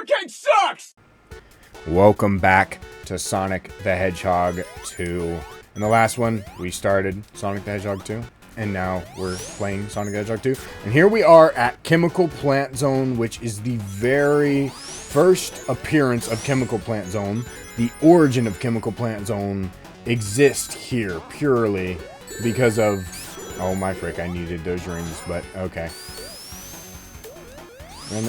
arcade sucks! Welcome back to Sonic the Hedgehog 2. In the last one, we started Sonic the Hedgehog 2, and now we're playing Sonic the Hedgehog 2. And here we are at Chemical Plant Zone, which is the very first appearance of Chemical Plant Zone. The origin of Chemical Plant Zone exists here purely because of... Oh my frick, I needed those rings, but okay. And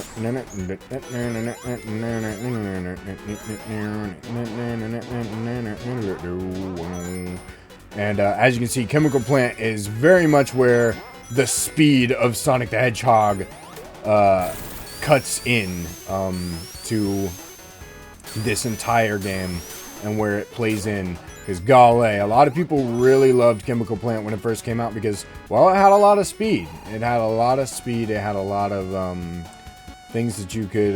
as you can see, Chemical Plant is very much where the speed of Sonic the Hedgehog cuts in to this entire game and where it plays in. Because golly, a lot of people really loved Chemical Plant when it first came out because, well, it had a lot of speed. It had a lot of speed. It had a lot of things that you could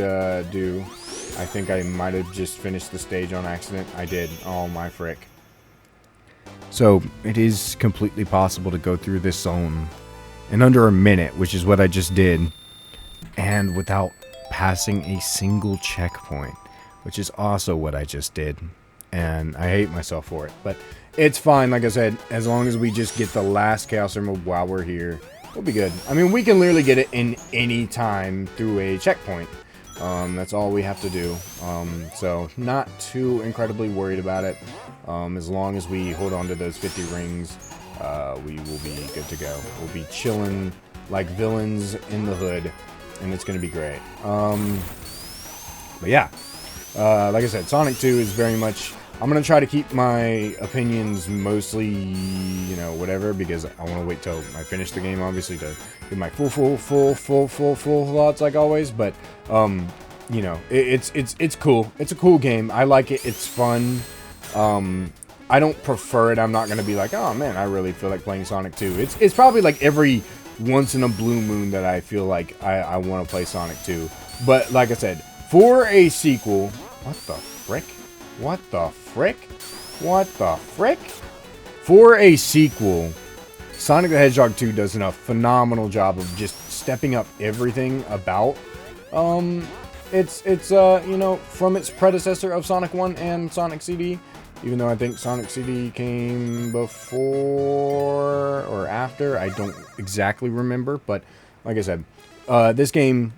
do. I think I might have just finished the stage on accident. I did. Oh my frick. So, it is completely possible to go through this zone in under a minute, which is what I just did, and without passing a single checkpoint, which is also what I just did. And I hate myself for it, but it's fine. Like I said, as long as we just get the last Chaos Emerald while we're here, we'll be good. I mean, we can literally get it in any time through a checkpoint. That's all we have to do. So not too incredibly worried about it. As long as we hold on to those 50 rings, we will be good to go. We'll be chilling like villains in the hood, and it's going to be great. But yeah, like I said, Sonic 2 is very much... I'm going to try to keep my opinions mostly, you know, whatever, because I want to wait till I finish the game, obviously, to get my full thoughts, like always. But, you know, it's cool. It's a cool game. I like it. It's fun. I don't prefer it. I'm not going to be like, oh, man, I really feel like playing Sonic 2. It's probably like every once in a blue moon that I feel like I want to play Sonic 2. But, like I said, for a sequel... What the frick? What the frick? What the frick? For a sequel, Sonic the Hedgehog 2 does a phenomenal job of just stepping up everything about. It's you know, from its predecessor of Sonic 1 and Sonic CD. Even though I think Sonic CD came before or after, I don't exactly remember. But like I said, this game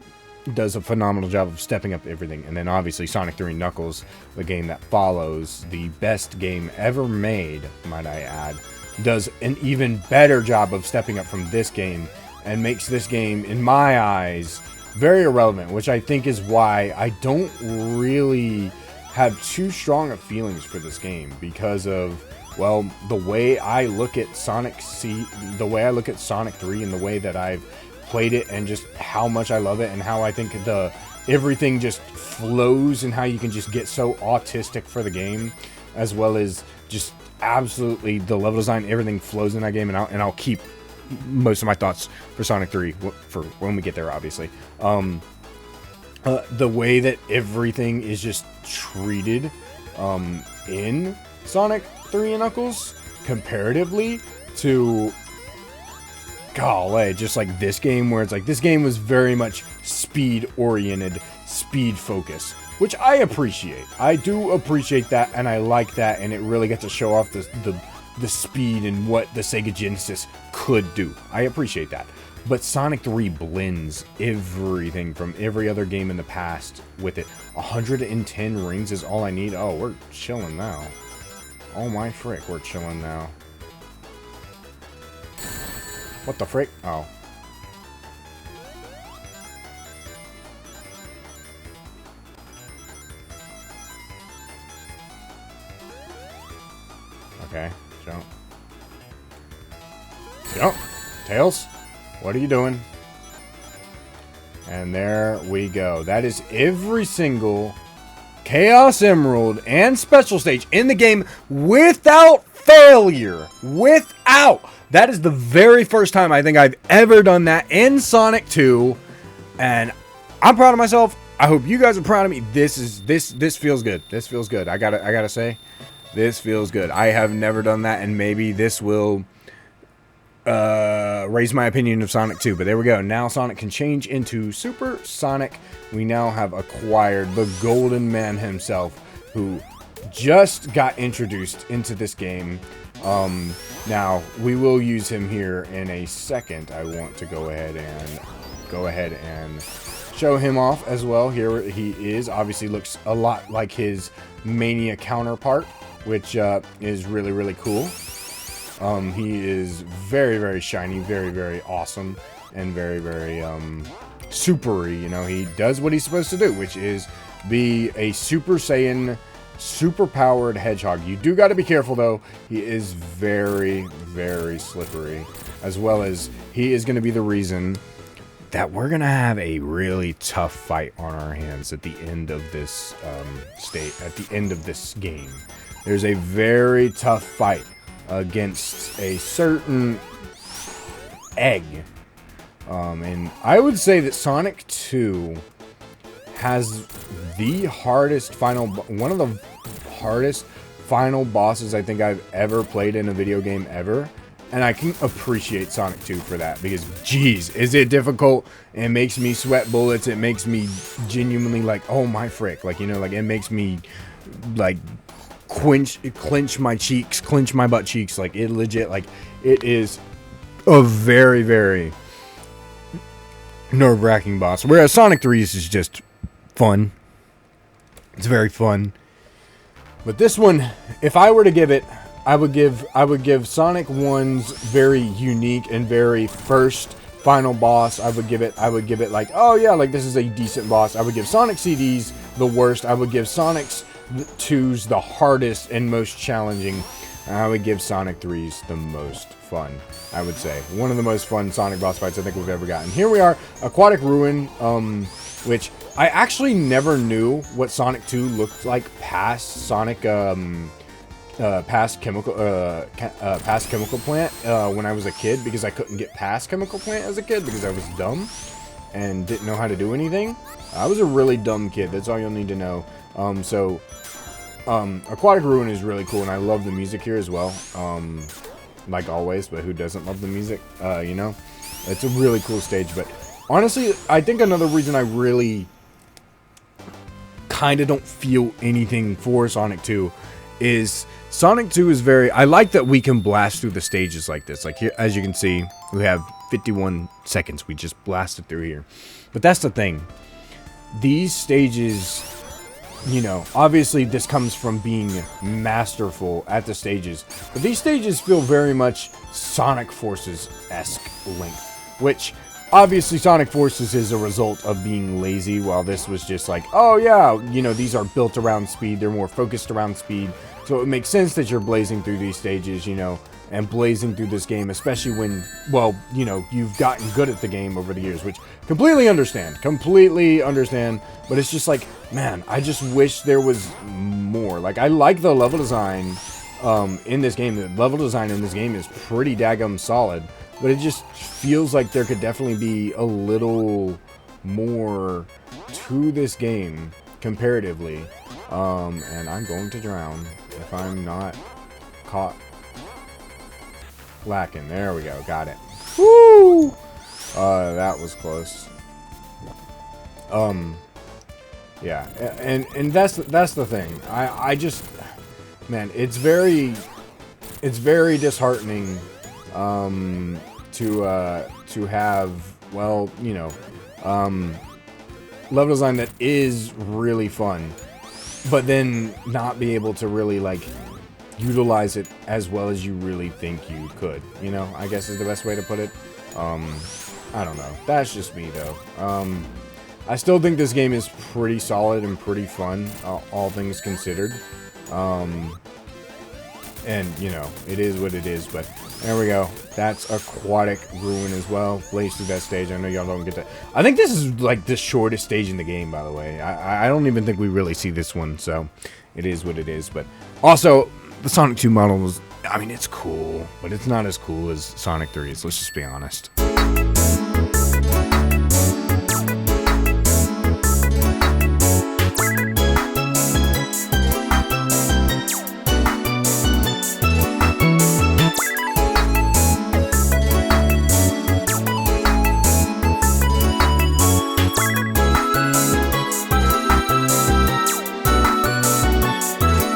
does a phenomenal job of stepping up everything. And then obviously Sonic 3 Knuckles, the game that follows, the best game ever made, might I add, does an even better job of stepping up from this game and makes this game, in my eyes, very irrelevant, which I think is why I don't really have too strong of feelings for this game, because of, well, the way I look at Sonic 3 and the way that I've played it and just how much I love it and how I think everything just flows and how you can just get so autistic for the game, as well as just absolutely the level design, everything flows in that game. And I'll keep most of my thoughts for Sonic 3 for when we get there, obviously. The way that everything is just treated in Sonic 3 and Knuckles comparatively to... Golly, just like this game, where it's like this game was very much speed-oriented, speed-focused, which I appreciate. I do appreciate that, and I like that, and it really got to show off the speed and what the Sega Genesis could do. I appreciate that. But Sonic 3 blends everything from every other game in the past with it. 110 rings is all I need. Oh, we're chilling now. Oh my frick, we're chilling now. What the frick? Oh. Okay, jump. Jump! Tails, what are you doing? And there we go. That is every single Chaos Emerald and Special Stage in the game without failure. Without! That is the very first time I think I've ever done that in Sonic 2, and I'm proud of myself. I hope you guys are proud of me. This feels good. This feels good. I gotta say, this feels good. I have never done that, and maybe this will raise my opinion of Sonic 2. But there we go. Now Sonic can change into Super Sonic. We now have acquired the Golden Man himself, who just got introduced into this game. Now we will use him here in a second. I want to go ahead and show him off as well. Here he is. Obviously looks a lot like his Mania counterpart, which is really, really cool. He is very, very shiny, very, very awesome, and very, very supery. You know, he does what he's supposed to do, which is be a Super Saiyan, super powered hedgehog. You do got to be careful though. He is very, very slippery, as well as he is going to be the reason that we're going to have a really tough fight on our hands at the end of this at the end of this game. There's a very tough fight against a certain egg. And I would say that Sonic 2 has the hardest one of the hardest final bosses I think I've ever played in a video game ever. And I can appreciate Sonic 2 for that, because, geez, is it difficult? It makes me sweat bullets. It makes me genuinely like, oh my frick. Like, you know, like, it makes me, like, clench my cheeks, clench my butt cheeks. Like, it legit, like, it is a very, very nerve-wracking boss. Whereas Sonic 3 is just fun. It's very fun. But this one, if I were to give it, I would give Sonic 1's very unique and very first final boss. I would give it like, oh yeah, like this is a decent boss. I would give Sonic CD's the worst. I would give Sonic's 2's the hardest and most challenging. And I would give Sonic 3's the most fun. I would say one of the most fun Sonic boss fights I think we've ever gotten. Here we are, Aquatic Ruin, which I actually never knew what Sonic 2 looked like past Sonic, past Chemical Plant when I was a kid, because I couldn't get past Chemical Plant as a kid because I was dumb and didn't know how to do anything. I was a really dumb kid. That's all you'll need to know. Aquatic Ruin is really cool, and I love the music here as well. Like always, but who doesn't love the music? You know, it's a really cool stage. But honestly, I think another reason I really kind of don't feel anything for Sonic 2 is Sonic 2 is very... I like that we can blast through the stages like this. Like here, as you can see, we have 51 seconds. We just blasted through here. But that's the thing. These stages, you know, obviously this comes from being masterful at the stages. But these stages feel very much Sonic Forces-esque length. Which, obviously, Sonic Forces is a result of being lazy, while this was just like, oh yeah, you know, these are built around speed. They're more focused around speed. So it makes sense that you're blazing through these stages, you know, and blazing through this game, especially when, well, you know, you've gotten good at the game over the years, which completely understand, but it's just like, man, I just wish there was more. Like, I like the level design in this game. The level design in this game is pretty daggum solid, but it just feels like there could definitely be a little more to this game comparatively. And I'm going to drown if I'm not caught lacking. There we go. Got it. Woo! That was close. Yeah, and that's the thing. I just, man, it's very disheartening to have, well, you know, level design that is really fun, but then not be able to really, like, utilize it as well as you really think you could, you know, I guess is the best way to put it. I don't know. That's just me, though. I still think this game is pretty solid and pretty fun, all things considered. And, you know, it is what it is, but there we go. That's Aquatic Ruin as well. Blaze through that stage. I know y'all don't get that. I think this is, like, the shortest stage in the game, by the way. I don't even think we really see this one, so it is what it is. But also, the Sonic 2 model was, I mean, it's cool, but it's not as cool as Sonic 3's. Let's just be honest.